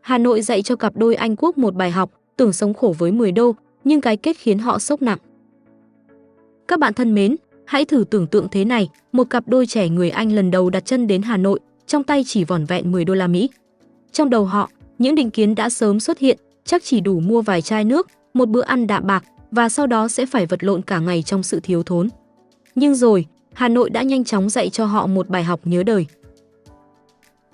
Hà Nội dạy cho cặp đôi Anh Quốc một bài học, tưởng sống khổ với 10 đô, nhưng cái kết khiến họ sốc nặng. Các bạn thân mến, hãy thử tưởng tượng thế này, một cặp đôi trẻ người Anh lần đầu đặt chân đến Hà Nội, trong tay chỉ vỏn vẹn 10 đô la Mỹ. Trong đầu họ, những định kiến đã sớm xuất hiện, chắc chỉ đủ mua vài chai nước, một bữa ăn đạm bạc và sau đó sẽ phải vật lộn cả ngày trong sự thiếu thốn. Nhưng rồi, Hà Nội đã nhanh chóng dạy cho họ một bài học nhớ đời.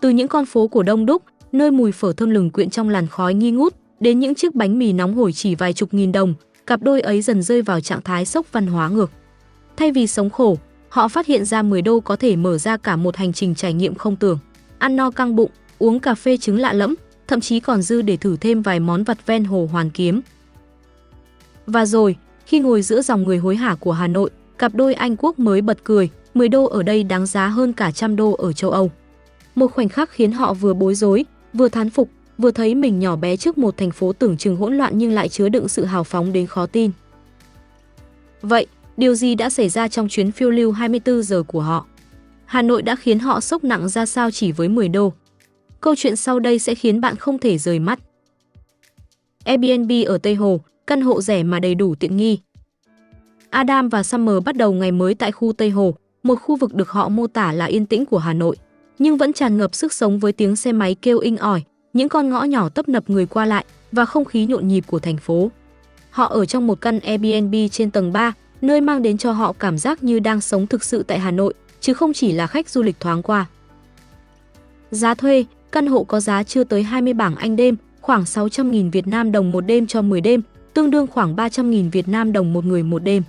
Từ những con phố của đông đúc, nơi mùi phở thơm lừng quyện trong làn khói nghi ngút, đến những chiếc bánh mì nóng hổi chỉ vài chục nghìn đồng, cặp đôi ấy dần rơi vào trạng thái sốc văn hóa ngược. Thay vì sống khổ, họ phát hiện ra 10 đô có thể mở ra cả một hành trình trải nghiệm không tưởng. Ăn no căng bụng, uống cà phê trứng lạ lẫm, thậm chí còn dư để thử thêm vài món vặt ven Hồ Hoàn Kiếm. Và rồi, khi ngồi giữa dòng người hối hả của Hà Nội, cặp đôi Anh Quốc mới bật cười, 10 đô ở đây đáng giá hơn cả 100 đô ở châu Âu. Một khoảnh khắc khiến họ vừa bối rối, vừa thán phục, vừa thấy mình nhỏ bé trước một thành phố tưởng chừng hỗn loạn nhưng lại chứa đựng sự hào phóng đến khó tin. Vậy, điều gì đã xảy ra trong chuyến phiêu lưu 24 giờ của họ? Hà Nội đã khiến họ sốc nặng ra sao chỉ với 10 đô? Câu chuyện sau đây sẽ khiến bạn không thể rời mắt. Airbnb ở Tây Hồ, căn hộ rẻ mà đầy đủ tiện nghi. Adam và Summer bắt đầu ngày mới tại khu Tây Hồ, một khu vực được họ mô tả là yên tĩnh của Hà Nội, nhưng vẫn tràn ngập sức sống với tiếng xe máy kêu inh ỏi, những con ngõ nhỏ tấp nập người qua lại và không khí nhộn nhịp của thành phố. Họ ở trong một căn Airbnb trên tầng 3, nơi mang đến cho họ cảm giác như đang sống thực sự tại Hà Nội, chứ không chỉ là khách du lịch thoáng qua. Giá thuê, căn hộ có giá chưa tới 20 bảng Anh đêm, khoảng 600.000 Việt Nam đồng một đêm cho 10 đêm, tương đương khoảng 300.000 Việt Nam đồng một người một đêm.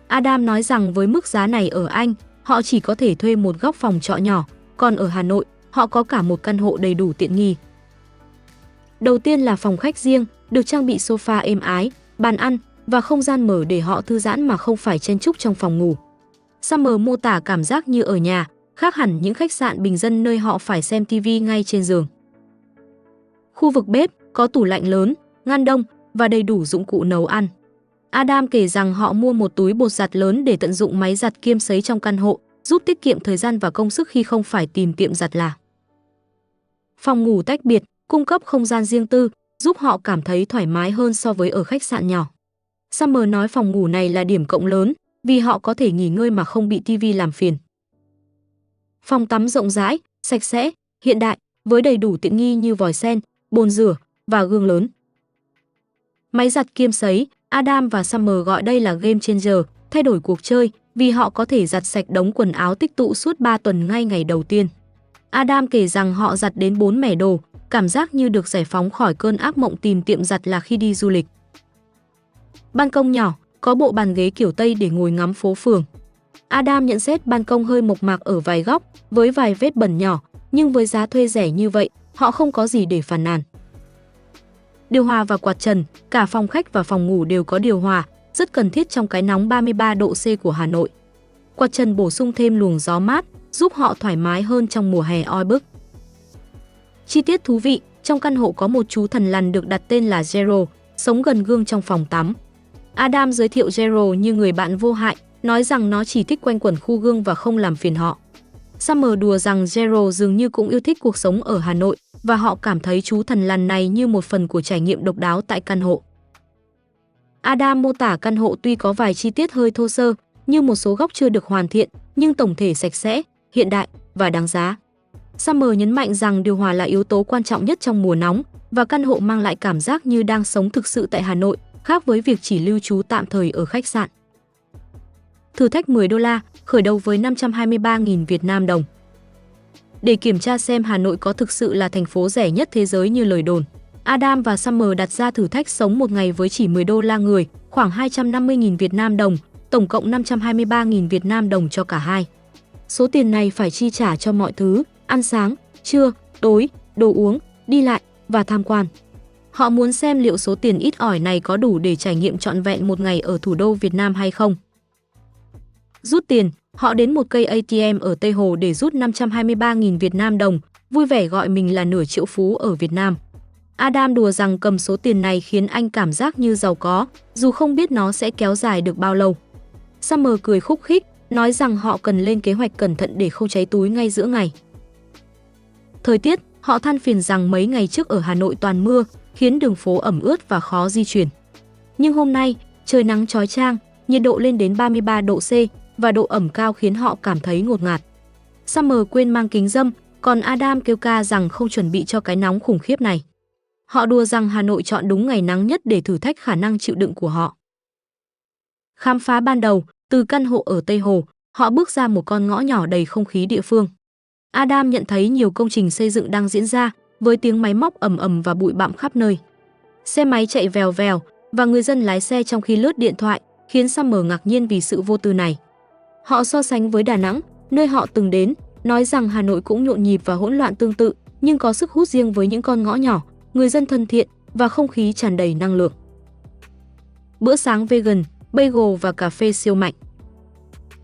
Adam nói rằng với mức giá này ở Anh, họ chỉ có thể thuê một góc phòng trọ nhỏ, còn ở Hà Nội, họ có cả một căn hộ đầy đủ tiện nghi. Đầu tiên là phòng khách riêng, được trang bị sofa êm ái, bàn ăn và không gian mở để họ thư giãn mà không phải chen chúc trong phòng ngủ. Summer mô tả cảm giác như ở nhà, khác hẳn những khách sạn bình dân nơi họ phải xem TV ngay trên giường. Khu vực bếp có tủ lạnh lớn, ngăn đông và đầy đủ dụng cụ nấu ăn. Adam kể rằng họ mua một túi bột giặt lớn để tận dụng máy giặt kiêm sấy trong căn hộ, giúp tiết kiệm thời gian và công sức khi không phải tìm tiệm giặt là. Phòng ngủ tách biệt, cung cấp không gian riêng tư, giúp họ cảm thấy thoải mái hơn so với ở khách sạn nhỏ. Summer nói phòng ngủ này là điểm cộng lớn, vì họ có thể nghỉ ngơi mà không bị TV làm phiền. Phòng tắm rộng rãi, sạch sẽ, hiện đại, với đầy đủ tiện nghi như vòi sen, bồn rửa và gương lớn. Máy giặt kiêm sấy, Adam và Summer gọi đây là game changer, thay đổi cuộc chơi, vì họ có thể giặt sạch đống quần áo tích tụ suốt 3 tuần ngay ngày đầu tiên. Adam kể rằng họ giặt đến 4 mẻ đồ, cảm giác như được giải phóng khỏi cơn ác mộng tìm tiệm giặt là khi đi du lịch. Ban công nhỏ, có bộ bàn ghế kiểu Tây để ngồi ngắm phố phường. Adam nhận xét ban công hơi mộc mạc ở vài góc, với vài vết bẩn nhỏ, nhưng với giá thuê rẻ như vậy, họ không có gì để phàn nàn. Điều hòa và quạt trần, cả phòng khách và phòng ngủ đều có điều hòa, rất cần thiết trong cái nóng 33 độ C của Hà Nội. Quạt trần bổ sung thêm luồng gió mát, giúp họ thoải mái hơn trong mùa hè oi bức. Chi tiết thú vị, trong căn hộ có một chú thần lằn được đặt tên là Zero, sống gần gương trong phòng tắm. Adam giới thiệu Zero như người bạn vô hại, nói rằng nó chỉ thích quanh quẩn khu gương và không làm phiền họ. Summer đùa rằng Zero dường như cũng yêu thích cuộc sống ở Hà Nội và họ cảm thấy chú thần lằn này như một phần của trải nghiệm độc đáo tại căn hộ. Adam mô tả căn hộ tuy có vài chi tiết hơi thô sơ, như một số góc chưa được hoàn thiện, nhưng tổng thể sạch sẽ, hiện đại và đáng giá. Summer nhấn mạnh rằng điều hòa là yếu tố quan trọng nhất trong mùa nóng và căn hộ mang lại cảm giác như đang sống thực sự tại Hà Nội, khác với việc chỉ lưu trú tạm thời ở khách sạn. Thử thách 10 đô la, khởi đầu với 523.000 Việt Nam đồng. Để kiểm tra xem Hà Nội có thực sự là thành phố rẻ nhất thế giới như lời đồn, Adam và Summer đặt ra thử thách sống một ngày với chỉ 10 đô la người, khoảng 250.000 Việt Nam đồng, tổng cộng 523.000 Việt Nam đồng cho cả hai. Số tiền này phải chi trả cho mọi thứ, ăn sáng, trưa, tối, đồ uống, đi lại và tham quan. Họ muốn xem liệu số tiền ít ỏi này có đủ để trải nghiệm trọn vẹn một ngày ở thủ đô Việt Nam hay không. Rút tiền, họ đến một cây ATM ở Tây Hồ để rút 523.000 Việt Nam đồng, vui vẻ gọi mình là nửa triệu phú ở Việt Nam. Adam đùa rằng cầm số tiền này khiến anh cảm giác như giàu có, dù không biết nó sẽ kéo dài được bao lâu. Summer cười khúc khích, nói rằng họ cần lên kế hoạch cẩn thận để không cháy túi ngay giữa ngày. Thời tiết, Họ than phiền rằng mấy ngày trước ở Hà Nội toàn mưa, khiến đường phố ẩm ướt và khó di chuyển. Nhưng hôm nay, trời nắng chói chang, nhiệt độ lên đến 33 độ C và độ ẩm cao khiến họ cảm thấy ngột ngạt. Summer quên mang kính râm, còn Adam kêu ca rằng không chuẩn bị cho cái nóng khủng khiếp này. Họ đùa rằng Hà Nội chọn đúng ngày nắng nhất để thử thách khả năng chịu đựng của họ. Khám phá ban đầu, từ căn hộ ở Tây Hồ, họ bước ra một con ngõ nhỏ đầy không khí địa phương. Adam nhận thấy nhiều công trình xây dựng đang diễn ra, với tiếng máy móc ầm ầm và bụi bặm khắp nơi. Xe máy chạy vèo vèo và người dân lái xe trong khi lướt điện thoại, khiến Summer ngạc nhiên vì sự vô tư này. Họ so sánh với Đà Nẵng, nơi họ từng đến, nói rằng Hà Nội cũng nhộn nhịp và hỗn loạn tương tự, nhưng có sức hút riêng với những con ngõ nhỏ, người dân thân thiện và không khí tràn đầy năng lượng. Bữa sáng vegan, bagel và cà phê siêu mạnh.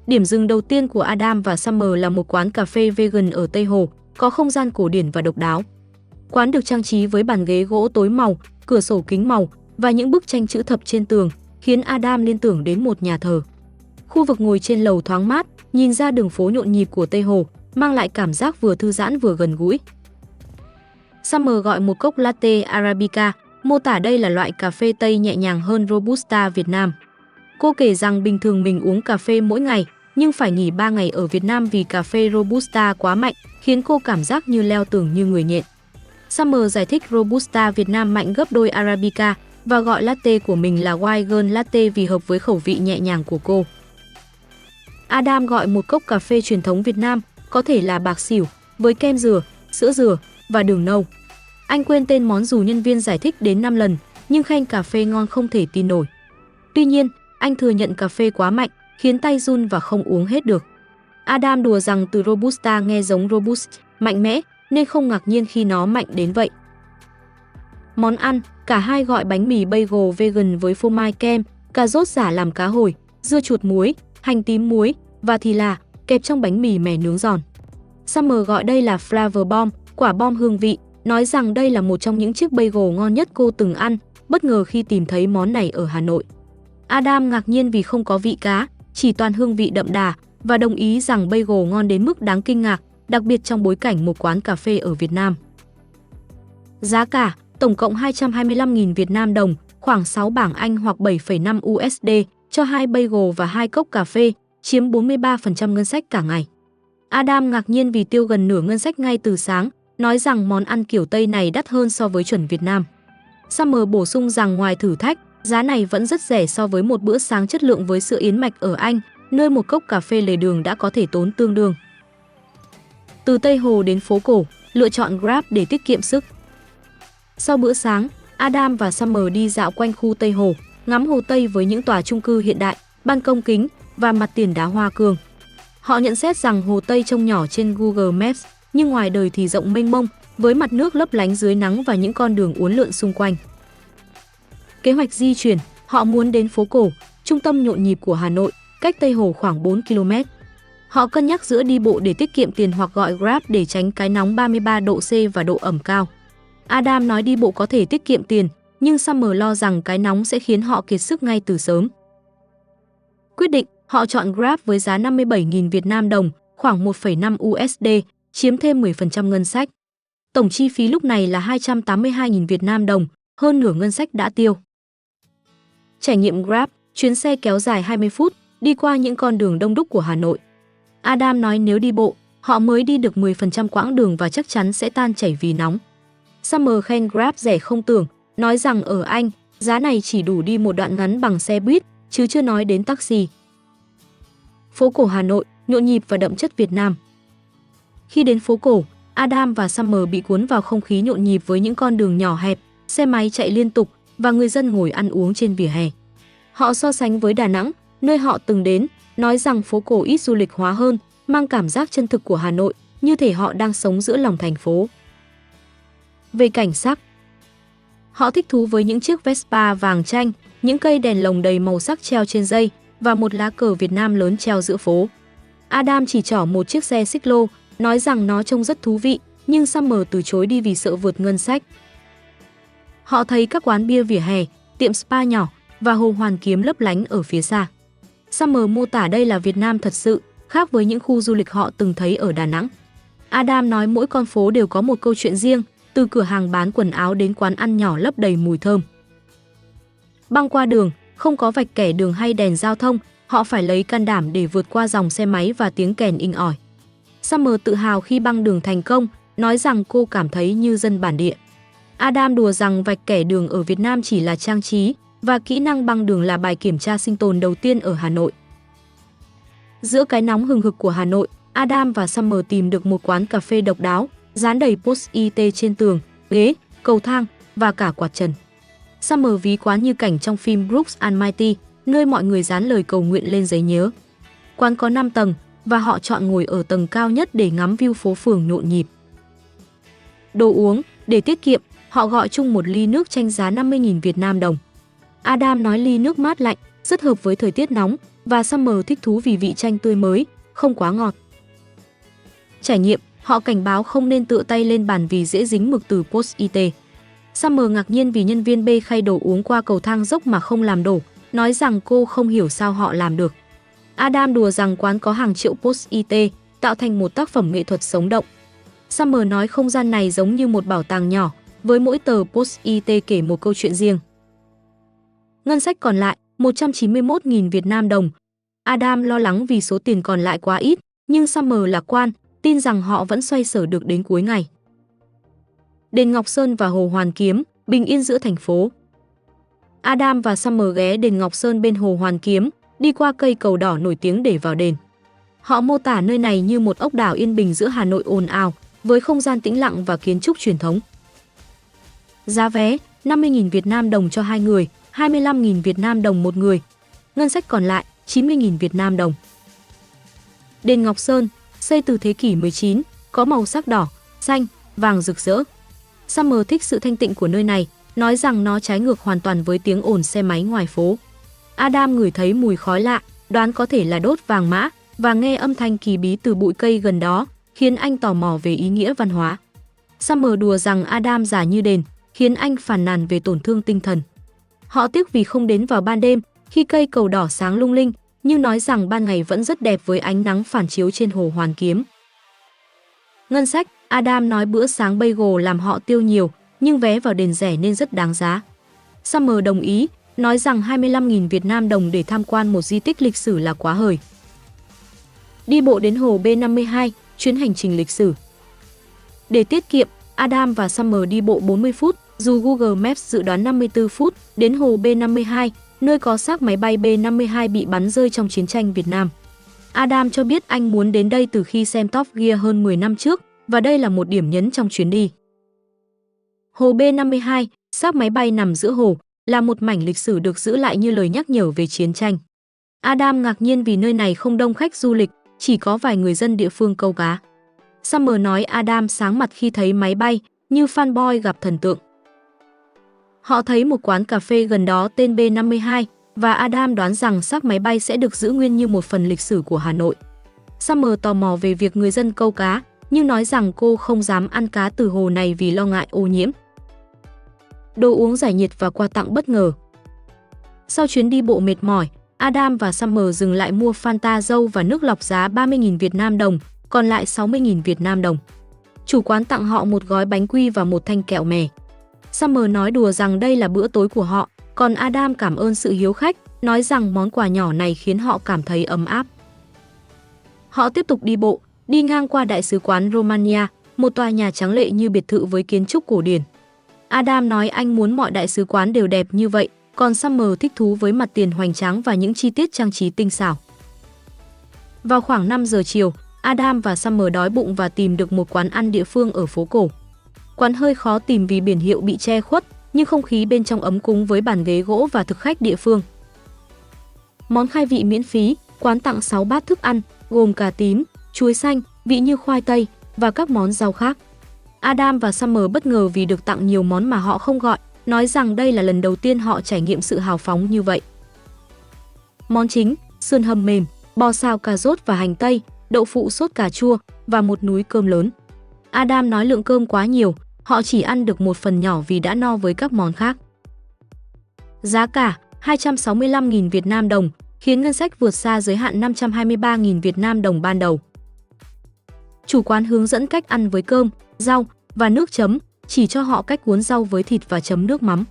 Điểm dừng đầu tiên của Adam và Summer là một quán cà phê vegan ở Tây Hồ, có không gian cổ điển và độc đáo. Quán được trang trí với bàn ghế gỗ tối màu, cửa sổ kính màu và những bức tranh chữ thập trên tường, khiến Adam liên tưởng đến một nhà thờ. Khu vực ngồi trên lầu thoáng mát, nhìn ra đường phố nhộn nhịp của Tây Hồ, mang lại cảm giác vừa thư giãn vừa gần gũi. Summer gọi một cốc latte Arabica, mô tả đây là loại cà phê Tây nhẹ nhàng hơn Robusta Việt Nam. Cô kể rằng bình thường mình uống cà phê mỗi ngày, nhưng phải nghỉ 3 ngày ở Việt Nam vì cà phê Robusta quá mạnh, khiến cô cảm giác như leo tường như người nhện. Summer giải thích Robusta Việt Nam mạnh gấp đôi Arabica và gọi latte của mình là White Girl Latte vì hợp với khẩu vị nhẹ nhàng của cô. Adam gọi một cốc cà phê truyền thống Việt Nam, có thể là bạc xỉu, với kem dừa, sữa dừa và đường nâu. Anh quên tên món dù nhân viên giải thích đến 5 lần, nhưng khen cà phê ngon không thể tin nổi. Tuy nhiên, anh thừa nhận cà phê quá mạnh, khiến tay run và không uống hết được. Adam đùa rằng từ Robusta nghe giống Robust, mạnh mẽ, nên không ngạc nhiên khi nó mạnh đến vậy. Món ăn, cả hai gọi bánh mì bagel vegan với phô mai kem, cà rốt giả làm cá hồi, dưa chuột muối, hành tím muối và thì là kẹp trong bánh mì mè nướng giòn. Summer gọi đây là flavor bomb, quả bom hương vị, nói rằng đây là một trong những chiếc bagel ngon nhất cô từng ăn, bất ngờ khi tìm thấy món này ở Hà Nội. Adam ngạc nhiên vì không có vị cá, chỉ toàn hương vị đậm đà và đồng ý rằng bagel ngon đến mức đáng kinh ngạc, đặc biệt trong bối cảnh một quán cà phê ở Việt Nam. Giá cả, tổng cộng 225.000 Việt Nam đồng, khoảng 6 bảng Anh hoặc 7,5 USD cho 2 bagel và 2 cốc cà phê, chiếm 43% ngân sách cả ngày. Adam ngạc nhiên vì tiêu gần nửa ngân sách ngay từ sáng, nói rằng món ăn kiểu Tây này đắt hơn so với chuẩn Việt Nam. Summer bổ sung rằng ngoài thử thách, giá này vẫn rất rẻ so với một bữa sáng chất lượng với sữa yến mạch ở Anh, nơi một cốc cà phê lề đường đã có thể tốn tương đương. Từ Tây Hồ đến phố cổ, lựa chọn Grab để tiết kiệm sức. Sau bữa sáng, Adam và Summer đi dạo quanh khu Tây Hồ, ngắm Hồ Tây với những tòa chung cư hiện đại, ban công kính và mặt tiền đá hoa cương. Họ nhận xét rằng Hồ Tây trông nhỏ trên Google Maps, nhưng ngoài đời thì rộng mênh mông, với mặt nước lấp lánh dưới nắng và những con đường uốn lượn xung quanh. Kế hoạch di chuyển, họ muốn đến phố cổ, trung tâm nhộn nhịp của Hà Nội, cách Tây Hồ khoảng 4 km. Họ cân nhắc giữa đi bộ để tiết kiệm tiền hoặc gọi Grab để tránh cái nóng 33 độ C và độ ẩm cao. Adam nói đi bộ có thể tiết kiệm tiền, nhưng Summer lo rằng cái nóng sẽ khiến họ kiệt sức ngay từ sớm. Quyết định, họ chọn Grab với giá 57.000 Việt Nam đồng, khoảng 1,5 USD, chiếm thêm 10% ngân sách. Tổng chi phí lúc này là 282.000 Việt Nam đồng, hơn nửa ngân sách đã tiêu. Trải nghiệm Grab, chuyến xe kéo dài 20 phút, đi qua những con đường đông đúc của Hà Nội. Adam nói nếu đi bộ, họ mới đi được 10% quãng đường và chắc chắn sẽ tan chảy vì nóng. Summer khen Grab rẻ không tưởng, nói rằng ở Anh, giá này chỉ đủ đi một đoạn ngắn bằng xe buýt, chứ chưa nói đến taxi. Phố cổ Hà Nội, nhộn nhịp và đậm chất Việt Nam. Khi đến phố cổ, Adam và Summer bị cuốn vào không khí nhộn nhịp với những con đường nhỏ hẹp, xe máy chạy liên tục và người dân ngồi ăn uống trên vỉa hè. Họ so sánh với Đà Nẵng, nơi họ từng đến, nói rằng phố cổ ít du lịch hóa hơn, mang cảm giác chân thực của Hà Nội, như thể họ đang sống giữa lòng thành phố. Về cảnh sắc, họ thích thú với những chiếc Vespa vàng chanh, những cây đèn lồng đầy màu sắc treo trên dây và một lá cờ Việt Nam lớn treo giữa phố. Adam chỉ trỏ một chiếc xe xích lô, nói rằng nó trông rất thú vị, nhưng Summer từ chối đi vì sợ vượt ngân sách. Họ thấy các quán bia vỉa hè, tiệm spa nhỏ và hồ Hoàn Kiếm lấp lánh ở phía xa. Summer mô tả đây là Việt Nam thật sự, khác với những khu du lịch họ từng thấy ở Đà Nẵng. Adam nói mỗi con phố đều có một câu chuyện riêng, từ cửa hàng bán quần áo đến quán ăn nhỏ lấp đầy mùi thơm. Băng qua đường, không có vạch kẻ đường hay đèn giao thông, họ phải lấy can đảm để vượt qua dòng xe máy và tiếng kèn inh ỏi. Summer tự hào khi băng đường thành công, nói rằng cô cảm thấy như dân bản địa. Adam đùa rằng vạch kẻ đường ở Việt Nam chỉ là trang trí và kỹ năng băng đường là bài kiểm tra sinh tồn đầu tiên ở Hà Nội. Giữa cái nóng hừng hực của Hà Nội, Adam và Summer tìm được một quán cà phê độc đáo, dán đầy post-it trên tường, ghế, cầu thang và cả quạt trần. Summer ví quán như cảnh trong phim Brooks and Mighty, nơi mọi người dán lời cầu nguyện lên giấy nhớ. Quán có 5 tầng và họ chọn ngồi ở tầng cao nhất để ngắm view phố phường nhộn nhịp. Đồ uống, để tiết kiệm, họ gọi chung một ly nước chanh giá 50.000 Việt Nam đồng. Adam nói ly nước mát lạnh, rất hợp với thời tiết nóng và Summer thích thú vì vị chanh tươi mới, không quá ngọt. Trải nghiệm, họ cảnh báo không nên tựa tay lên bàn vì dễ dính mực từ post-it. Summer ngạc nhiên vì nhân viên bê khay đồ uống qua cầu thang dốc mà không làm đổ, nói rằng cô không hiểu sao họ làm được. Adam đùa rằng quán có hàng triệu post-it, tạo thành một tác phẩm nghệ thuật sống động. Summer nói không gian này giống như một bảo tàng nhỏ, với mỗi tờ post-it kể một câu chuyện riêng. Ngân sách còn lại, 191.000 Việt Nam đồng. Adam lo lắng vì số tiền còn lại quá ít, nhưng Summer lạc quan, tin rằng họ vẫn xoay sở được đến cuối ngày. Đền Ngọc Sơn và Hồ Hoàn Kiếm, bình yên giữa thành phố. Adam và Summer ghé đền Ngọc Sơn bên Hồ Hoàn Kiếm, đi qua cây cầu đỏ nổi tiếng để vào đền. Họ mô tả nơi này như một ốc đảo yên bình giữa Hà Nội ồn ào, với không gian tĩnh lặng và kiến trúc truyền thống. Giá vé, 50.000 Việt Nam đồng cho 2 người, 25.000 Việt Nam đồng một người. Ngân sách còn lại, 90.000 Việt Nam đồng. Đền Ngọc Sơn, xây từ thế kỷ 19, có màu sắc đỏ, xanh, vàng rực rỡ. Summer thích sự thanh tịnh của nơi này, nói rằng nó trái ngược hoàn toàn với tiếng ồn xe máy ngoài phố. Adam ngửi thấy mùi khói lạ, đoán có thể là đốt vàng mã, và nghe âm thanh kỳ bí từ bụi cây gần đó, khiến anh tò mò về ý nghĩa văn hóa. Summer đùa rằng Adam giả như đền, khiến anh phàn nàn về tổn thương tinh thần. Họ tiếc vì không đến vào ban đêm, khi cây cầu đỏ sáng lung linh, nhưng nói rằng ban ngày vẫn rất đẹp với ánh nắng phản chiếu trên Hồ Hoàn Kiếm. Ngân sách, Adam nói bữa sáng bagel làm họ tiêu nhiều, nhưng vé vào đền rẻ nên rất đáng giá. Summer đồng ý, nói rằng 25.000 Việt Nam đồng để tham quan một di tích lịch sử là quá hời. Đi bộ đến hồ B52, chuyến hành trình lịch sử. Để tiết kiệm, Adam và Summer đi bộ 40 phút, dù Google Maps dự đoán 54 phút, đến hồ B52, nơi có xác máy bay B52 bị bắn rơi trong chiến tranh Việt Nam. Adam cho biết anh muốn đến đây từ khi xem Top Gear hơn 10 năm trước, và đây là một điểm nhấn trong chuyến đi. Hồ B52, xác máy bay nằm giữa hồ, là một mảnh lịch sử được giữ lại như lời nhắc nhở về chiến tranh. Adam ngạc nhiên vì nơi này không đông khách du lịch, chỉ có vài người dân địa phương câu cá. Summer nói Adam sáng mặt khi thấy máy bay, như fanboy gặp thần tượng. Họ thấy một quán cà phê gần đó tên B52, và Adam đoán rằng xác máy bay sẽ được giữ nguyên như một phần lịch sử của Hà Nội. Summer tò mò về việc người dân câu cá, nhưng nói rằng cô không dám ăn cá từ hồ này vì lo ngại ô nhiễm. Đồ uống giải nhiệt và quà tặng bất ngờ. Sau chuyến đi bộ mệt mỏi, Adam và Summer dừng lại mua Fanta dâu và nước lọc giá 30.000 Việt Nam đồng, còn lại 60.000 Việt Nam đồng. Chủ quán tặng họ một gói bánh quy và một thanh kẹo mè. Summer nói đùa rằng đây là bữa tối của họ, còn Adam cảm ơn sự hiếu khách, nói rằng món quà nhỏ này khiến họ cảm thấy ấm áp. Họ tiếp tục đi bộ, đi ngang qua Đại sứ quán Romania, một tòa nhà trắng lệ như biệt thự với kiến trúc cổ điển. Adam nói anh muốn mọi đại sứ quán đều đẹp như vậy, còn Summer thích thú với mặt tiền hoành tráng và những chi tiết trang trí tinh xảo. Vào khoảng 5 giờ chiều, Adam và Summer đói bụng và tìm được một quán ăn địa phương ở phố cổ. Quán hơi khó tìm vì biển hiệu bị che khuất, nhưng không khí bên trong ấm cúng với bàn ghế gỗ và thực khách địa phương. Món khai vị miễn phí, quán tặng 6 bát thức ăn, gồm cà tím, chuối xanh, vị như khoai tây và các món rau khác. Adam và Summer bất ngờ vì được tặng nhiều món mà họ không gọi, nói rằng đây là lần đầu tiên họ trải nghiệm sự hào phóng như vậy. Món chính, sườn hầm mềm, bò xào cà rốt và hành tây, đậu phụ sốt cà chua và một núi cơm lớn. Adam nói lượng cơm quá nhiều, họ chỉ ăn được một phần nhỏ vì đã no với các món khác. Giá cả 265.000 Việt Nam đồng, khiến ngân sách vượt xa giới hạn 523.000 Việt Nam đồng ban đầu. Chủ quán hướng dẫn cách ăn với cơm, rau và nước chấm, chỉ cho họ cách cuốn rau với thịt và chấm nước mắm.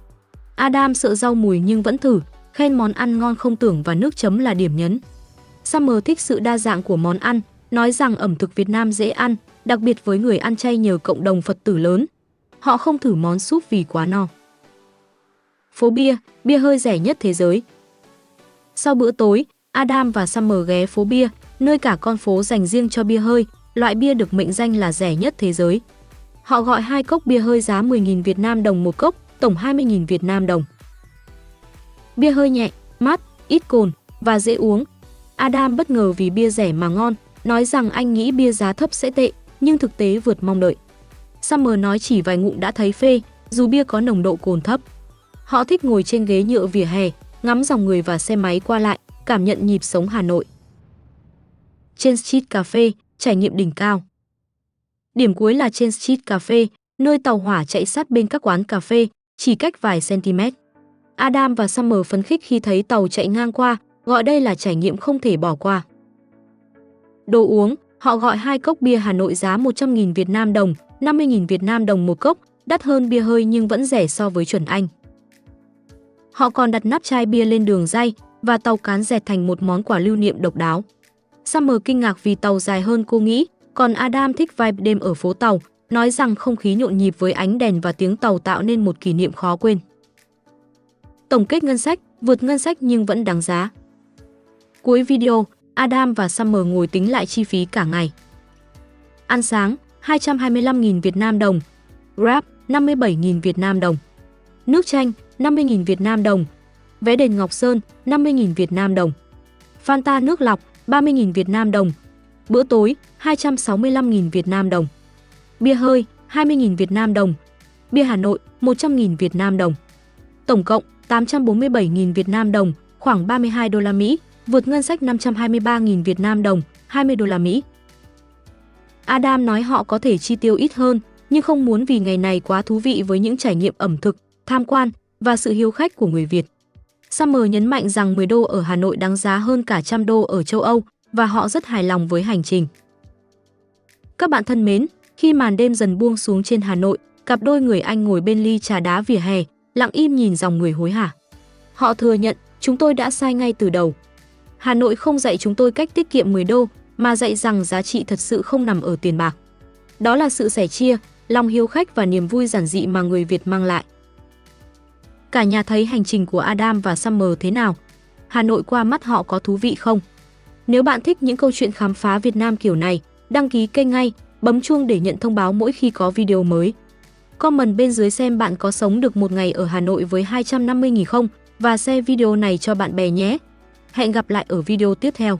Adam sợ rau mùi nhưng vẫn thử, khen món ăn ngon không tưởng và nước chấm là điểm nhấn. Summer thích sự đa dạng của món ăn, nói rằng ẩm thực Việt Nam dễ ăn, đặc biệt với người ăn chay nhờ cộng đồng Phật tử lớn. Họ không thử món súp vì quá no. Phố bia, bia hơi rẻ nhất thế giới. Sau bữa tối, Adam và Summer ghé phố bia, nơi cả con phố dành riêng cho bia hơi, loại bia được mệnh danh là rẻ nhất thế giới. Họ gọi 2 cốc bia hơi giá 10.000 Việt Nam đồng một cốc, tổng 20.000 Việt Nam đồng. Bia hơi nhẹ, mát, ít cồn và dễ uống. Adam bất ngờ vì bia rẻ mà ngon, nói rằng anh nghĩ bia giá thấp sẽ tệ, nhưng thực tế vượt mong đợi. Summer nói chỉ vài ngụm đã thấy phê, dù bia có nồng độ cồn thấp. Họ thích ngồi trên ghế nhựa vỉa hè, ngắm dòng người và xe máy qua lại, cảm nhận nhịp sống Hà Nội. Trên Street Cafe, trải nghiệm đỉnh cao. Điểm cuối là trên Street Cafe, nơi tàu hỏa chạy sát bên các quán cà phê, chỉ cách vài cm. Adam và Summer phấn khích khi thấy tàu chạy ngang qua, gọi đây là trải nghiệm không thể bỏ qua. Đồ uống, họ gọi 2 cốc bia Hà Nội giá 100.000 Việt Nam đồng, 50.000 Việt Nam đồng một cốc, đắt hơn bia hơi nhưng vẫn rẻ so với chuẩn Anh. Họ còn đặt nắp chai bia lên đường ray và tàu cán dẹt thành một món quà lưu niệm độc đáo. Summer kinh ngạc vì tàu dài hơn cô nghĩ, còn Adam thích vibe đêm ở phố tàu, nói rằng không khí nhộn nhịp với ánh đèn và tiếng tàu tạo nên một kỷ niệm khó quên. Tổng kết ngân sách, vượt ngân sách nhưng vẫn đáng giá. Cuối video, Adam và Summer ngồi tính lại chi phí cả ngày. Ăn sáng, 225.000 Việt Nam đồng. Grab, 57.000 Việt Nam đồng. Nước chanh, 50.000 Việt Nam đồng. Vé đền Ngọc Sơn, 50.000 Việt Nam đồng. Fanta nước lọc, 30.000 Việt Nam đồng. Bữa tối, 265.000 Việt Nam đồng. Bia hơi, 20.000 Việt Nam đồng. Bia Hà Nội, 100.000 Việt Nam đồng. Tổng cộng, 847.000 Việt Nam đồng, khoảng 32 đô la Mỹ, vượt ngân sách 523.000 Việt Nam đồng, 20 đô la Mỹ. Adam nói họ có thể chi tiêu ít hơn, nhưng không muốn vì ngày này quá thú vị với những trải nghiệm ẩm thực, tham quan và sự hiếu khách của người Việt. Summer nhấn mạnh rằng 10 đô ở Hà Nội đáng giá hơn cả 100 đô ở châu Âu và họ rất hài lòng với hành trình. Các bạn thân mến, khi màn đêm dần buông xuống trên Hà Nội, cặp đôi người Anh ngồi bên ly trà đá vỉa hè, lặng im nhìn dòng người hối hả. Họ thừa nhận, chúng tôi đã sai ngay từ đầu. Hà Nội không dạy chúng tôi cách tiết kiệm 10 đô, mà dạy rằng giá trị thật sự không nằm ở tiền bạc. Đó là sự sẻ chia, lòng hiếu khách và niềm vui giản dị mà người Việt mang lại. Cả nhà thấy hành trình của Adam và Summer thế nào? Hà Nội qua mắt họ có thú vị không? Nếu bạn thích những câu chuyện khám phá Việt Nam kiểu này, đăng ký kênh ngay, bấm chuông để nhận thông báo mỗi khi có video mới. Comment bên dưới xem bạn có sống được một ngày ở Hà Nội với 250.000 không và share video này cho bạn bè nhé. Hẹn gặp lại ở video tiếp theo.